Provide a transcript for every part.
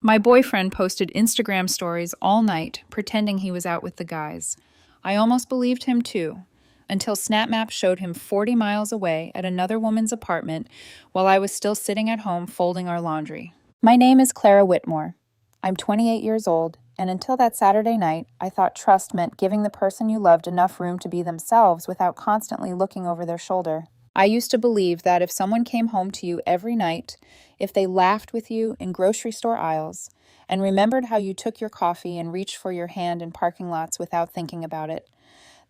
My boyfriend posted Instagram stories all night, pretending he was out with the guys. I almost believed him too, until SnapMap showed him 40 miles away at another woman's apartment while I was still sitting at home folding our laundry. My name is Clara Whitmore. I'm 28 years old, and until that Saturday night, I thought trust meant giving the person you loved enough room to be themselves without constantly looking over their shoulder. I used to believe that if someone came home to you every night, if they laughed with you in grocery store aisles, and remembered how you took your coffee and reached for your hand in parking lots without thinking about it,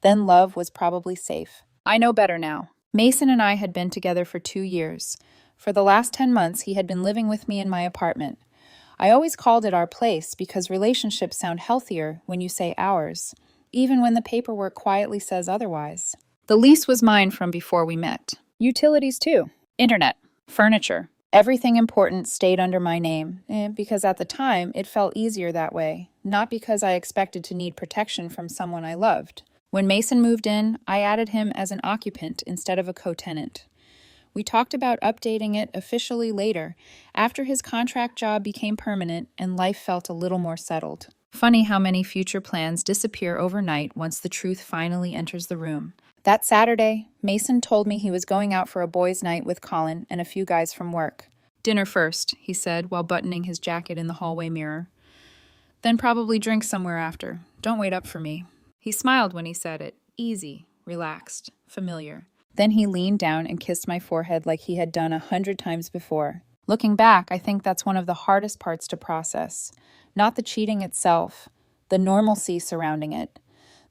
then love was probably safe. I know better now. Mason and I had been together for 2 years. For the last 10 months, he had been living with me in my apartment. I always called it our place because relationships sound healthier when you say ours, even when the paperwork quietly says otherwise. The lease was mine from before we met. Utilities too. Internet, furniture, everything important stayed under my name, because at the time it felt easier that way, not because I expected to need protection from someone I loved. When Mason moved in, I added him as an occupant instead of a co-tenant. We talked about updating it officially later, after his contract job became permanent and life felt a little more settled. Funny how many future plans disappear overnight once the truth finally enters the room. That Saturday, Mason told me he was going out for a boys' night with Colin and a few guys from work. "Dinner first," he said while buttoning his jacket in the hallway mirror. "Then probably drink somewhere after. Don't wait up for me." He smiled when he said it, easy, relaxed, familiar. Then he leaned down and kissed my forehead like he had done 100 times before. Looking back, I think that's one of the hardest parts to process. Not the cheating itself, the normalcy surrounding it.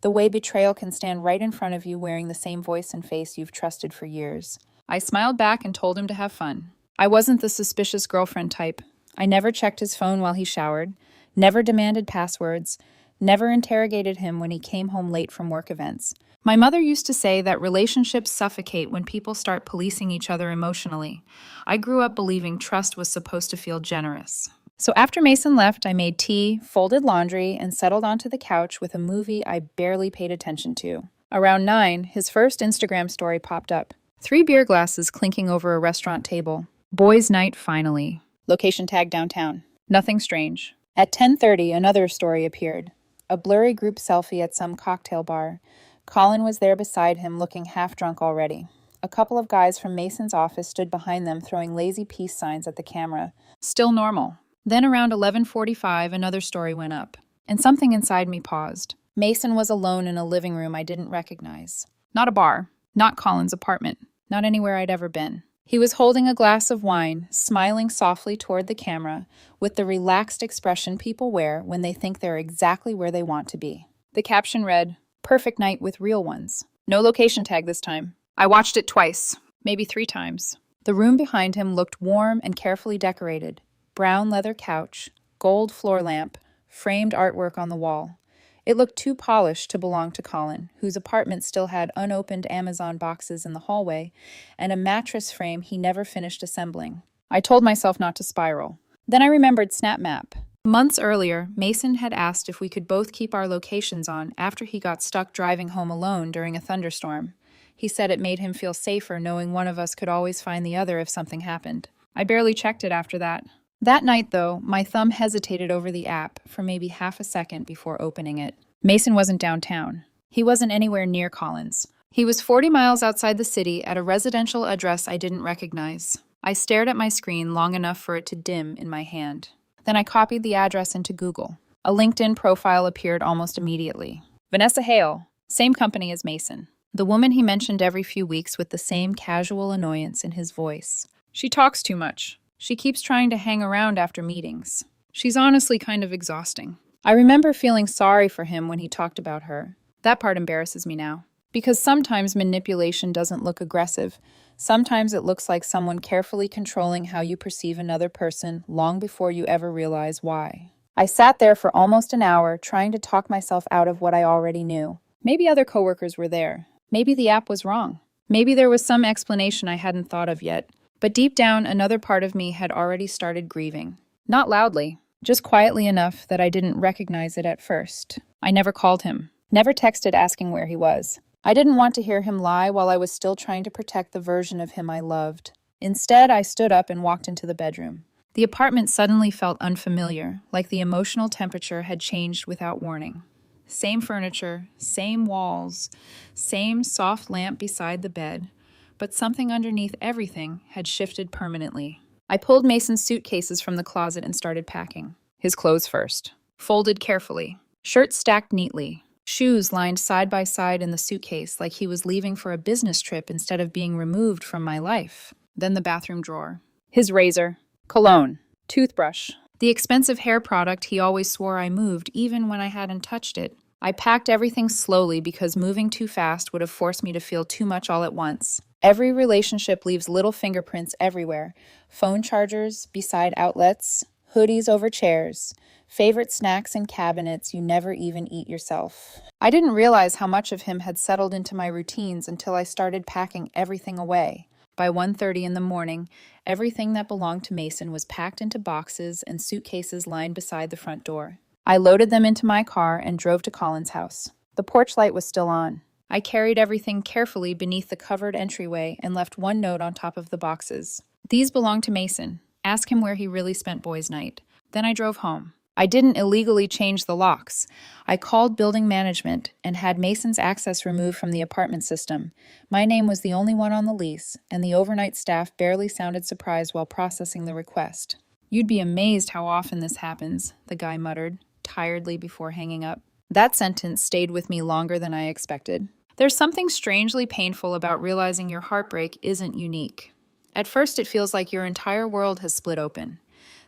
The way betrayal can stand right in front of you wearing the same voice and face you've trusted for years. I smiled back and told him to have fun. I wasn't the suspicious girlfriend type. I never checked his phone while he showered, never demanded passwords, never interrogated him when he came home late from work events. My mother used to say that relationships suffocate when people start policing each other emotionally. I grew up believing trust was supposed to feel generous. So after Mason left, I made tea, folded laundry, and settled onto the couch with a movie I barely paid attention to. Around 9, his first Instagram story popped up. 3 beer glasses clinking over a restaurant table. Boys' night finally. Location tag downtown. Nothing strange. At 10:30, another story appeared. A blurry group selfie at some cocktail bar. Colin was there beside him, looking half drunk already. A couple of guys from Mason's office stood behind them, throwing lazy peace signs at the camera. Still normal. Then around 11:45, another story went up, and something inside me paused. Mason was alone in a living room I didn't recognize. Not a bar, not Colin's apartment, not anywhere I'd ever been. He was holding a glass of wine, smiling softly toward the camera, with the relaxed expression people wear when they think they're exactly where they want to be. The caption read, "Perfect night with real ones." No location tag this time. I watched it twice, maybe 3 times. The room behind him looked warm and carefully decorated. Brown leather couch, gold floor lamp, framed artwork on the wall. It looked too polished to belong to Colin, whose apartment still had unopened Amazon boxes in the hallway and a mattress frame he never finished assembling. I told myself not to spiral. Then I remembered SnapMap. Months earlier, Mason had asked if we could both keep our locations on after he got stuck driving home alone during a thunderstorm. He said it made him feel safer knowing one of us could always find the other if something happened. I barely checked it after that. That night, though, my thumb hesitated over the app for maybe half a second before opening it. Mason wasn't downtown. He wasn't anywhere near Colin's. He was 40 miles outside the city at a residential address I didn't recognize. I stared at my screen long enough for it to dim in my hand. Then I copied the address into Google. A LinkedIn profile appeared almost immediately. Vanessa Hale, same company as Mason. The woman he mentioned every few weeks with the same casual annoyance in his voice. She talks too much. She keeps trying to hang around after meetings. She's honestly kind of exhausting. I remember feeling sorry for him when he talked about her. That part embarrasses me now. Because sometimes manipulation doesn't look aggressive. Sometimes it looks like someone carefully controlling how you perceive another person long before you ever realize why. I sat there for almost an hour trying to talk myself out of what I already knew. Maybe other coworkers were there. Maybe the app was wrong. Maybe there was some explanation I hadn't thought of yet. But deep down, another part of me had already started grieving. Not loudly, just quietly enough that I didn't recognize it at first. I never called him, never texted asking where he was. I didn't want to hear him lie while I was still trying to protect the version of him I loved. Instead, I stood up and walked into the bedroom. The apartment suddenly felt unfamiliar, like the emotional temperature had changed without warning. Same furniture, same walls, same soft lamp beside the bed, but something underneath everything had shifted permanently. I pulled Mason's suitcases from the closet and started packing. His clothes first, folded carefully, shirts stacked neatly, shoes lined side by side in the suitcase like he was leaving for a business trip instead of being removed from my life. Then the bathroom drawer. His razor, cologne, toothbrush, the expensive hair product he always swore I moved even when I hadn't touched it. I packed everything slowly because moving too fast would have forced me to feel too much all at once. Every relationship leaves little fingerprints everywhere. Phone chargers beside outlets, hoodies over chairs, favorite snacks in cabinets you never even eat yourself. I didn't realize how much of him had settled into my routines until I started packing everything away. By 1:30 in the morning, everything that belonged to Mason was packed into boxes and suitcases lined beside the front door. I loaded them into my car and drove to Colin's house. The porch light was still on. I carried everything carefully beneath the covered entryway and left one note on top of the boxes. These belong to Mason. Ask him where he really spent boys' night. Then I drove home. I didn't illegally change the locks. I called building management and had Mason's access removed from the apartment system. My name was the only one on the lease, and the overnight staff barely sounded surprised while processing the request. You'd be amazed how often this happens, the guy muttered, tiredly before hanging up. That sentence stayed with me longer than I expected. There's something strangely painful about realizing your heartbreak isn't unique. At first, it feels like your entire world has split open.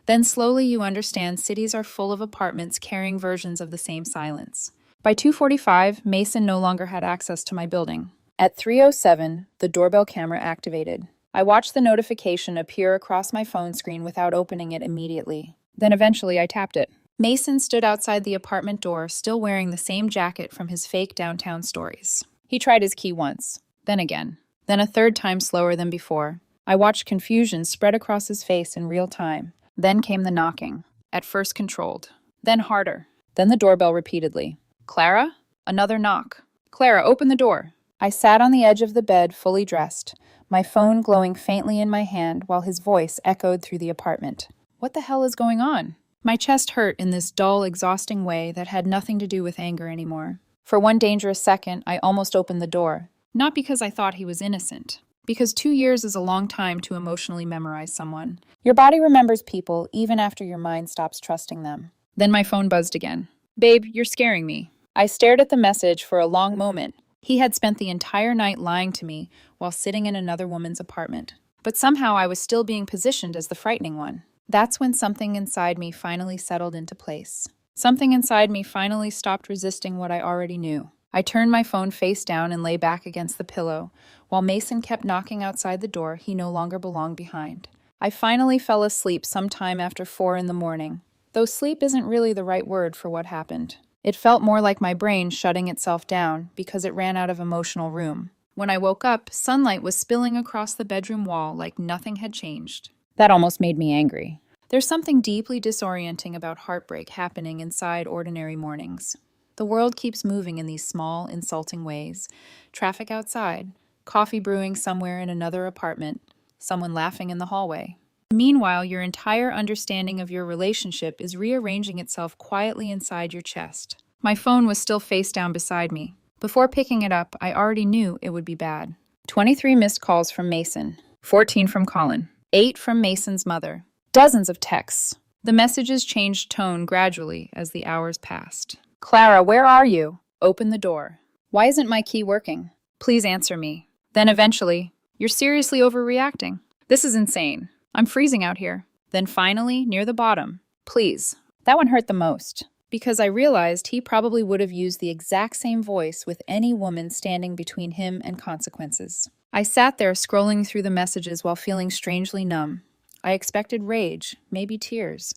Then slowly you understand cities are full of apartments carrying versions of the same silence. By 2:45, Mason no longer had access to my building. At 3:07, the doorbell camera activated. I watched the notification appear across my phone screen without opening it immediately. Then eventually I tapped it. Mason stood outside the apartment door, still wearing the same jacket from his fake downtown stories. He tried his key once, then again, then a third time slower than before. I watched confusion spread across his face in real time. Then came the knocking, at first controlled, then harder, then the doorbell repeatedly. Clara? Another knock. Clara, open the door. I sat on the edge of the bed, fully dressed, my phone glowing faintly in my hand while his voice echoed through the apartment. What the hell is going on? My chest hurt in this dull, exhausting way that had nothing to do with anger anymore. For one dangerous second, I almost opened the door. Not because I thought he was innocent. Because 2 years is a long time to emotionally memorize someone. Your body remembers people even after your mind stops trusting them. Then my phone buzzed again. Babe, you're scaring me. I stared at the message for a long moment. He had spent the entire night lying to me while sitting in another woman's apartment. But somehow I was still being positioned as the frightening one. That's when something inside me finally settled into place. Something inside me finally stopped resisting what I already knew. I turned my phone face down and lay back against the pillow, while Mason kept knocking outside the door he no longer belonged behind. I finally fell asleep sometime after 4 in the morning, though sleep isn't really the right word for what happened. It felt more like my brain shutting itself down because it ran out of emotional room. When I woke up, sunlight was spilling across the bedroom wall like nothing had changed. That almost made me angry. There's something deeply disorienting about heartbreak happening inside ordinary mornings. The world keeps moving in these small, insulting ways. Traffic outside, coffee brewing somewhere in another apartment, someone laughing in the hallway. Meanwhile, your entire understanding of your relationship is rearranging itself quietly inside your chest. My phone was still face down beside me. Before picking it up, I already knew it would be bad. 23 missed calls from Mason, 14 from Colin, 8 from Mason's mother, dozens of texts. The messages changed tone gradually as the hours passed. Clara, where are you? Open the door. Why isn't my key working? Please answer me. Then eventually, you're seriously overreacting. This is insane. I'm freezing out here. Then finally, near the bottom, please. That one hurt the most, because I realized he probably would have used the exact same voice with any woman standing between him and consequences. I sat there scrolling through the messages while feeling strangely numb. I expected rage, maybe tears.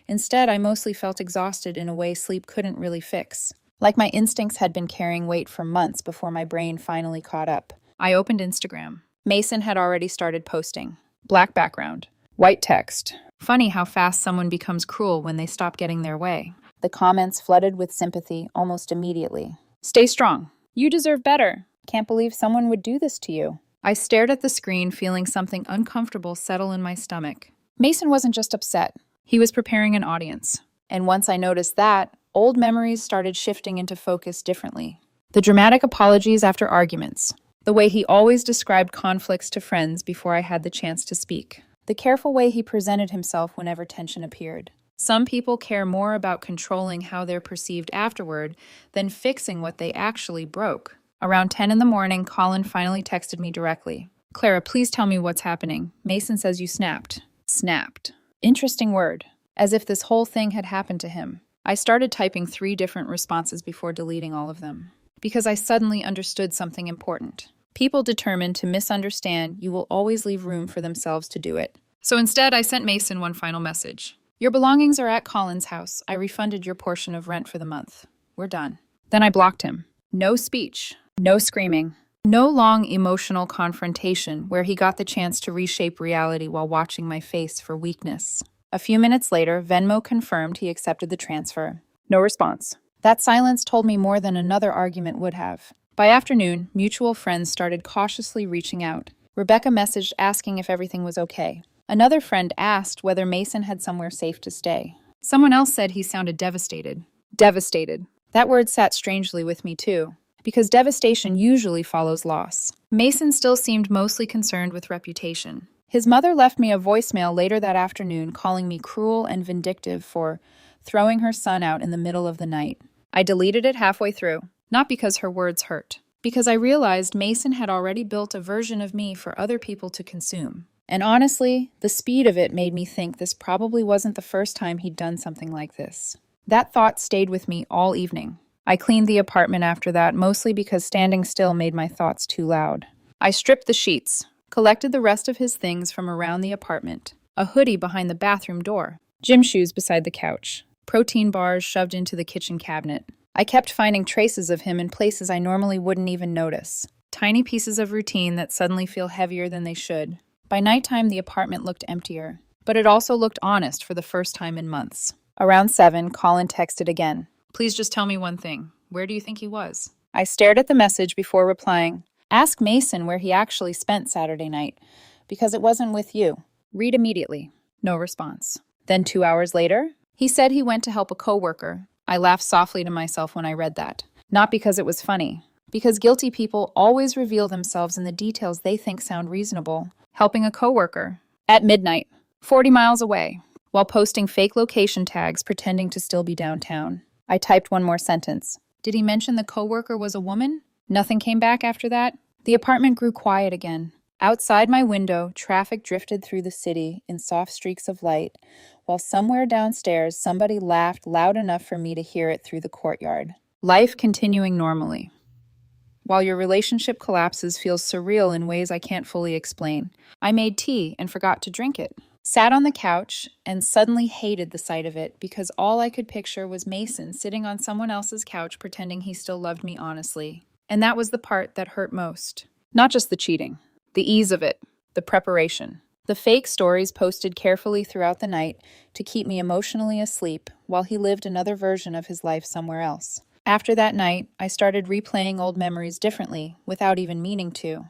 Instead, I mostly felt exhausted in a way sleep couldn't really fix. Like my instincts had been carrying weight for months before my brain finally caught up. I opened Instagram. Mason had already started posting. Black background. White text. Funny how fast someone becomes cruel when they stop getting their way. The comments flooded with sympathy almost immediately. Stay strong. You deserve better. Can't believe someone would do this to you. I stared at the screen, feeling something uncomfortable settle in my stomach. Mason wasn't just upset, he was preparing an audience. And once I noticed that, old memories started shifting into focus differently. The dramatic apologies after arguments, the way he always described conflicts to friends before I had the chance to speak, the careful way he presented himself whenever tension appeared. Some people care more about controlling how they're perceived afterward than fixing what they actually broke. Around 10 in the morning, Colin finally texted me directly. Clara, please tell me what's happening. Mason says you snapped. Snapped. Interesting word. As if this whole thing had happened to him. I started typing 3 different responses before deleting all of them. Because I suddenly understood something important. People determined to misunderstand you will always leave room for themselves to do it. So instead, I sent Mason one final message. Your belongings are at Colin's house. I refunded your portion of rent for the month. We're done. Then I blocked him. No speech. No screaming. No long emotional confrontation where he got the chance to reshape reality while watching my face for weakness. A few minutes later, Venmo confirmed he accepted the transfer. No response. That silence told me more than another argument would have. By afternoon, mutual friends started cautiously reaching out. Rebecca messaged asking if everything was okay. Another friend asked whether Mason had somewhere safe to stay. Someone else said he sounded devastated. Devastated. That word sat strangely with me too, because devastation usually follows loss. Mason still seemed mostly concerned with reputation. His mother left me a voicemail later that afternoon calling me cruel and vindictive for throwing her son out in the middle of the night. I deleted it halfway through, not because her words hurt, because I realized Mason had already built a version of me for other people to consume. And honestly, the speed of it made me think this probably wasn't the first time he'd done something like this. That thought stayed with me all evening. I cleaned the apartment after that, mostly because standing still made my thoughts too loud. I stripped the sheets, collected the rest of his things from around the apartment, a hoodie behind the bathroom door, gym shoes beside the couch, protein bars shoved into the kitchen cabinet. I kept finding traces of him in places I normally wouldn't even notice. Tiny pieces of routine that suddenly feel heavier than they should. By nighttime, the apartment looked emptier, but it also looked honest for the first time in months. Around 7, Colin texted again. Please just tell me one thing. Where do you think he was? I stared at the message before replying. Ask Mason where he actually spent Saturday night, because it wasn't with you. Read immediately. No response. Then 2 hours later, he said he went to help a coworker. I laughed softly to myself when I read that. Not because it was funny, because guilty people always reveal themselves in the details they think sound reasonable. Helping a coworker at midnight, 40 miles away, while posting fake location tags pretending to still be downtown. I typed one more sentence. Did he mention the coworker was a woman? Nothing came back after that. The apartment grew quiet again. Outside my window, traffic drifted through the city in soft streaks of light, while somewhere downstairs somebody laughed loud enough for me to hear it through the courtyard. Life continuing normally. While your relationship collapses feels surreal in ways I can't fully explain. I made tea and forgot to drink it. Sat on the couch and suddenly hated the sight of it because all I could picture was Mason sitting on someone else's couch pretending he still loved me honestly. And that was the part that hurt most. Not just the cheating, the ease of it, the preparation. The fake stories posted carefully throughout the night to keep me emotionally asleep while he lived another version of his life somewhere else. After that night, I started replaying old memories differently, without even meaning to.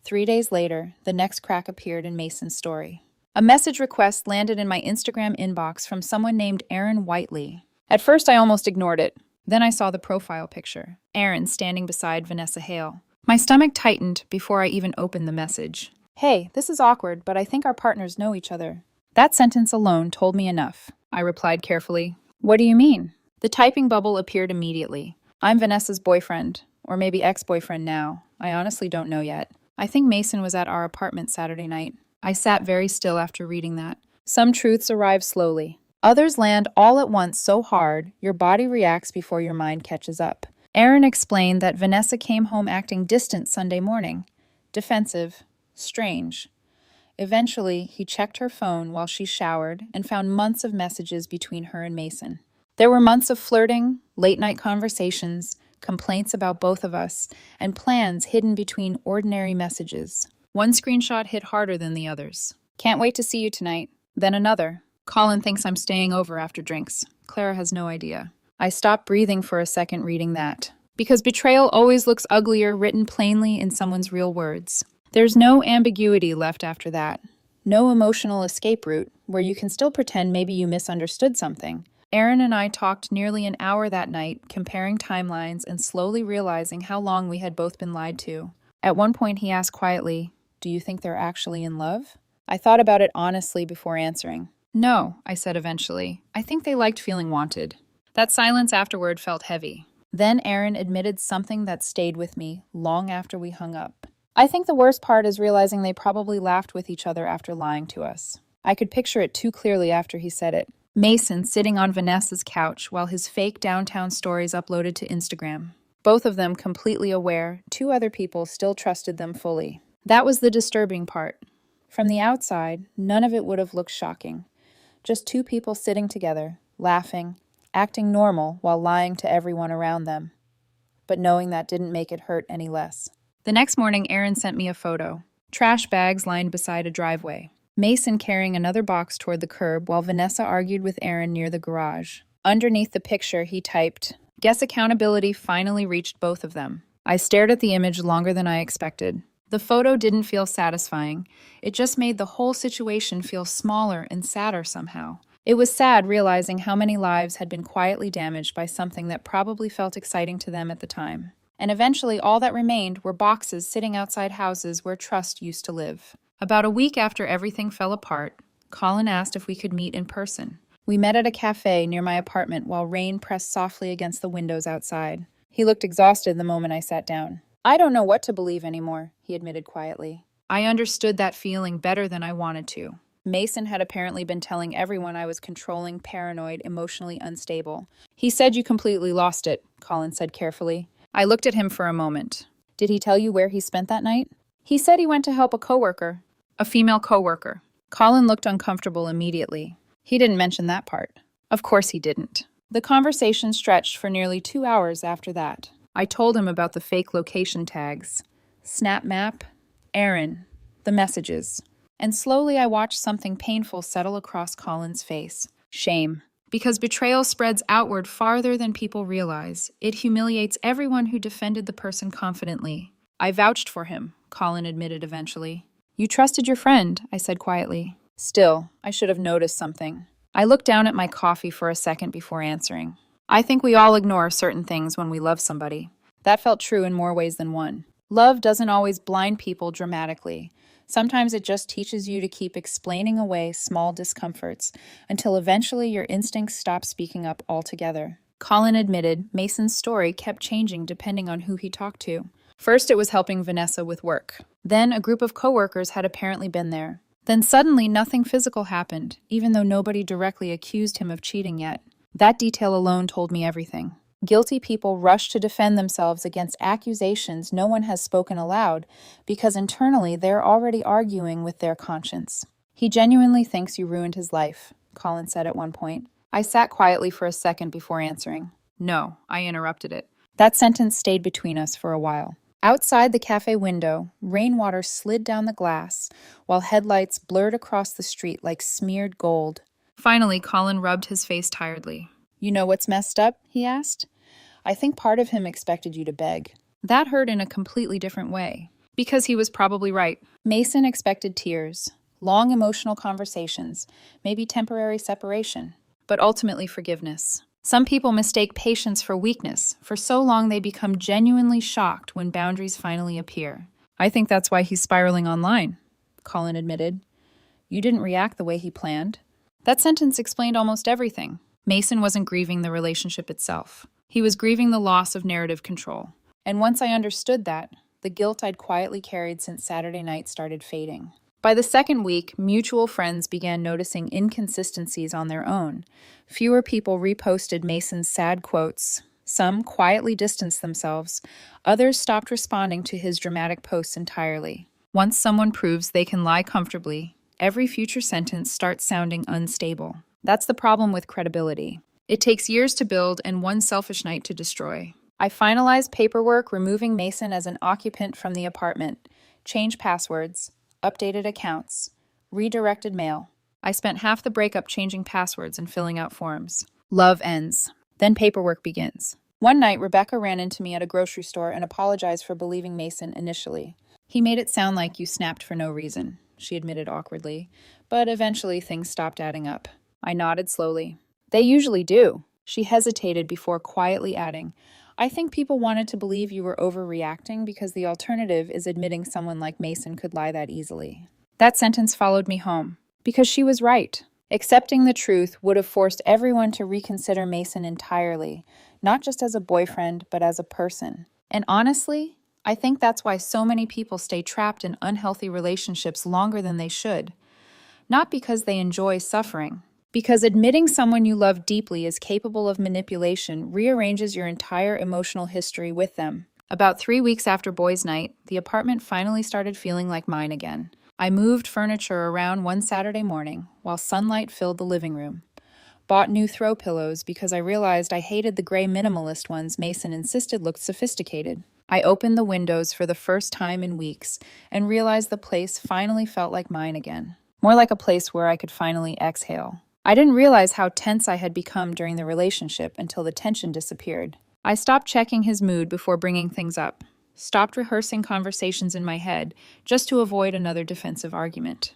3 days later, the next crack appeared in Mason's story. A message request landed in my Instagram inbox from someone named Aaron Whiteley. At first, I almost ignored it. Then I saw the profile picture, Aaron standing beside Vanessa Hale. My stomach tightened before I even opened the message. Hey, this is awkward, but I think our partners know each other. That sentence alone told me enough. I replied carefully. What do you mean? The typing bubble appeared immediately. I'm Vanessa's boyfriend, or maybe ex-boyfriend now. I honestly don't know yet. I think Mason was at our apartment Saturday night. I sat very still after reading that. Some truths arrive slowly. Others land all at once so hard, your body reacts before your mind catches up. Aaron explained that Vanessa came home acting distant Sunday morning. Defensive. Strange. Eventually, he checked her phone while she showered and found months of messages between her and Mason. There were months of flirting, late-night conversations, complaints about both of us, and plans hidden between ordinary messages. One screenshot hit harder than the others. Can't wait to see you tonight. Then another. Colin thinks I'm staying over after drinks. Clara has no idea. I stopped breathing for a second reading that. Because betrayal always looks uglier written plainly in someone's real words. There's no ambiguity left after that. No emotional escape route, where you can still pretend maybe you misunderstood something. Aaron and I talked nearly an hour that night, comparing timelines and slowly realizing how long we had both been lied to. At one point, he asked quietly, "Do you think they're actually in love?" I thought about it honestly before answering. "No," I said eventually. "I think they liked feeling wanted." That silence afterward felt heavy. Then Aaron admitted something that stayed with me long after we hung up. "I think the worst part is realizing they probably laughed with each other after lying to us." I could picture it too clearly after he said it. Mason sitting on Vanessa's couch while his fake downtown stories uploaded to Instagram. Both of them completely aware, two other people still trusted them fully. That was the disturbing part. From the outside, none of it would have looked shocking. Just two people sitting together, laughing, acting normal while lying to everyone around them. But knowing that didn't make it hurt any less. The next morning, Aaron sent me a photo. Trash bags lined beside a driveway. Mason carrying another box toward the curb while Vanessa argued with Aaron near the garage. Underneath the picture, he typed, "Guess accountability finally reached both of them." I stared at the image longer than I expected. The photo didn't feel satisfying. It just made the whole situation feel smaller and sadder somehow. It was sad realizing how many lives had been quietly damaged by something that probably felt exciting to them at the time. And eventually, all that remained were boxes sitting outside houses where trust used to live. About a week after everything fell apart, Colin asked if we could meet in person. We met at a cafe near my apartment while rain pressed softly against the windows outside. He looked exhausted the moment I sat down. "I don't know what to believe anymore," he admitted quietly. I understood that feeling better than I wanted to. Mason had apparently been telling everyone I was controlling, paranoid, emotionally unstable. "He said you completely lost it," Colin said carefully. I looked at him for a moment. "Did he tell you where he spent that night?" "He said he went to help a coworker. A female coworker." Colin looked uncomfortable immediately. He didn't mention that part. Of course he didn't. The conversation stretched for nearly 2 hours after that. I told him about the fake location tags, Snap Map, Aaron, the messages. And slowly I watched something painful settle across Colin's face. Shame. Because betrayal spreads outward farther than people realize. It humiliates everyone who defended the person confidently. "I vouched for him," Colin admitted eventually. "You trusted your friend," I said quietly. Still, I should have noticed something. I looked down at my coffee for a second before answering. "I think we all ignore certain things when we love somebody." That felt true in more ways than one. Love doesn't always blind people dramatically. Sometimes it just teaches you to keep explaining away small discomforts until eventually your instincts stop speaking up altogether. Colin admitted Mason's story kept changing depending on who he talked to. First, it was helping Vanessa with work. Then, a group of coworkers had apparently been there. Then suddenly, nothing physical happened, even though nobody directly accused him of cheating yet. That detail alone told me everything. Guilty people rush to defend themselves against accusations no one has spoken aloud because internally they're already arguing with their conscience. "He genuinely thinks you ruined his life," Colin said at one point. I sat quietly for a second before answering. "No," I interrupted it. That sentence stayed between us for a while. Outside the cafe window, rainwater slid down the glass, while headlights blurred across the street like smeared gold. Finally, Colin rubbed his face tiredly. "You know what's messed up?" he asked. "I think part of him expected you to beg." That hurt in a completely different way. Because he was probably right. Mason expected tears, long emotional conversations, maybe temporary separation, but ultimately forgiveness. Some people mistake patience for weakness. For so long they become genuinely shocked when boundaries finally appear. "I think that's why he's spiraling online," Colin admitted. "You didn't react the way he planned." That sentence explained almost everything. Mason wasn't grieving the relationship itself. He was grieving the loss of narrative control. And once I understood that, the guilt I'd quietly carried since Saturday night started fading. By the second week, mutual friends began noticing inconsistencies on their own. Fewer people reposted Mason's sad quotes. Some quietly distanced themselves. Others stopped responding to his dramatic posts entirely. Once someone proves they can lie comfortably, every future sentence starts sounding unstable. That's the problem with credibility. It takes years to build and one selfish night to destroy. I finalized paperwork removing Mason as an occupant from the apartment, changed passwords, updated accounts, redirected mail. I spent half the breakup changing passwords and filling out forms. Love ends. Then paperwork begins. One night, Rebecca ran into me at a grocery store and apologized for believing Mason initially. "He made it sound like you snapped for no reason." she admitted awkwardly, but eventually things stopped adding up. I nodded slowly. They usually do. She hesitated before quietly adding, I think people wanted to believe you were overreacting because the alternative is admitting someone like Mason could lie that easily. That sentence followed me home, because she was right. Accepting the truth would have forced everyone to reconsider Mason entirely, not just as a boyfriend, but as a person. And honestly, I think that's why so many people stay trapped in unhealthy relationships longer than they should. Not because they enjoy suffering, because admitting someone you love deeply is capable of manipulation rearranges your entire emotional history with them. About 3 weeks after boys' night, the apartment finally started feeling like mine again. I moved furniture around one Saturday morning while sunlight filled the living room. Bought new throw pillows because I realized I hated the gray minimalist ones Mason insisted looked sophisticated. I opened the windows for the first time in weeks and realized the place finally felt like mine again. More like a place where I could finally exhale. I didn't realize how tense I had become during the relationship until the tension disappeared. I stopped checking his mood before bringing things up, stopped rehearsing conversations in my head just to avoid another defensive argument.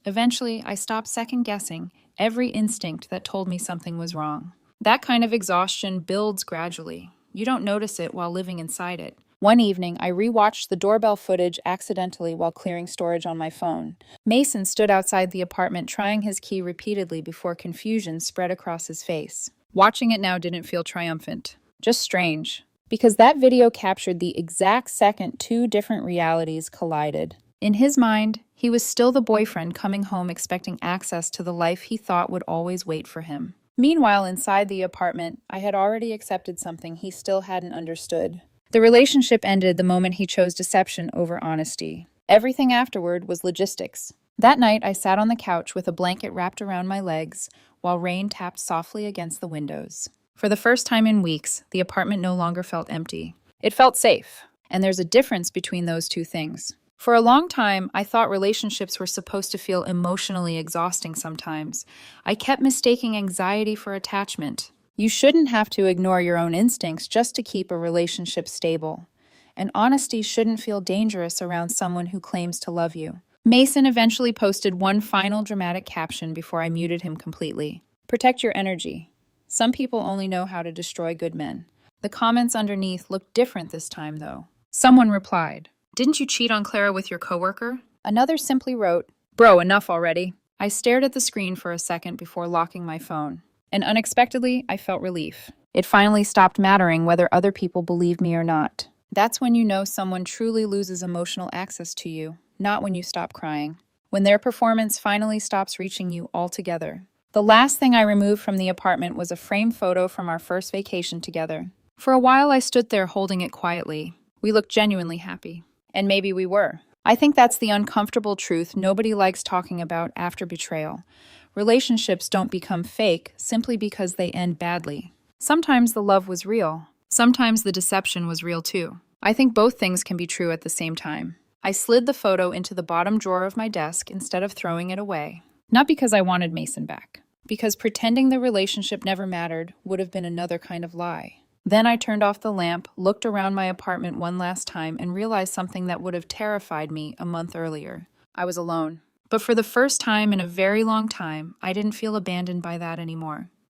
Eventually, I stopped second-guessing every instinct that told me something was wrong. That kind of exhaustion builds gradually. You don't notice it while living inside it. One evening, I rewatched the doorbell footage accidentally while clearing storage on my phone. Mason stood outside the apartment trying his key repeatedly before confusion spread across his face. Watching it now didn't feel triumphant, just strange, because that video captured the exact second two different realities collided. In his mind, he was still the boyfriend coming home expecting access to the life he thought would always wait for him. Meanwhile, inside the apartment, I had already accepted something he still hadn't understood. The relationship ended the moment he chose deception over honesty. Everything afterward was logistics. That night, I sat on the couch with a blanket wrapped around my legs while rain tapped softly against the windows. For the first time in weeks, the apartment no longer felt empty. It felt safe, and there's a difference between those two things. For a long time, I thought relationships were supposed to feel emotionally exhausting sometimes. I kept mistaking anxiety for attachment. You shouldn't have to ignore your own instincts just to keep a relationship stable. And honesty shouldn't feel dangerous around someone who claims to love you. Mason eventually posted one final dramatic caption before I muted him completely. Protect your energy. Some people only know how to destroy good men. The comments underneath looked different this time, though. Someone replied, Didn't you cheat on Clara with your coworker? Another simply wrote, Bro, enough already. I stared at the screen for a second before locking my phone. And unexpectedly, I felt relief. It finally stopped mattering whether other people believed me or not. That's when you know someone truly loses emotional access to you, not when you stop crying. When their performance finally stops reaching you altogether. The last thing I removed from the apartment was a framed photo from our first vacation together. For a while, I stood there holding it quietly. We looked genuinely happy. And maybe we were. I think that's the uncomfortable truth nobody likes talking about after betrayal. Relationships don't become fake simply because they end badly. Sometimes the love was real. Sometimes the deception was real too. I think both things can be true at the same time. I slid the photo into the bottom drawer of my desk instead of throwing it away. Not because I wanted Mason back. Because pretending the relationship never mattered would have been another kind of lie. Then I turned off the lamp, looked around my apartment one last time, and realized something that would have terrified me a month earlier. I was alone. But for the first time in a very long time, I didn't feel abandoned by that anymore.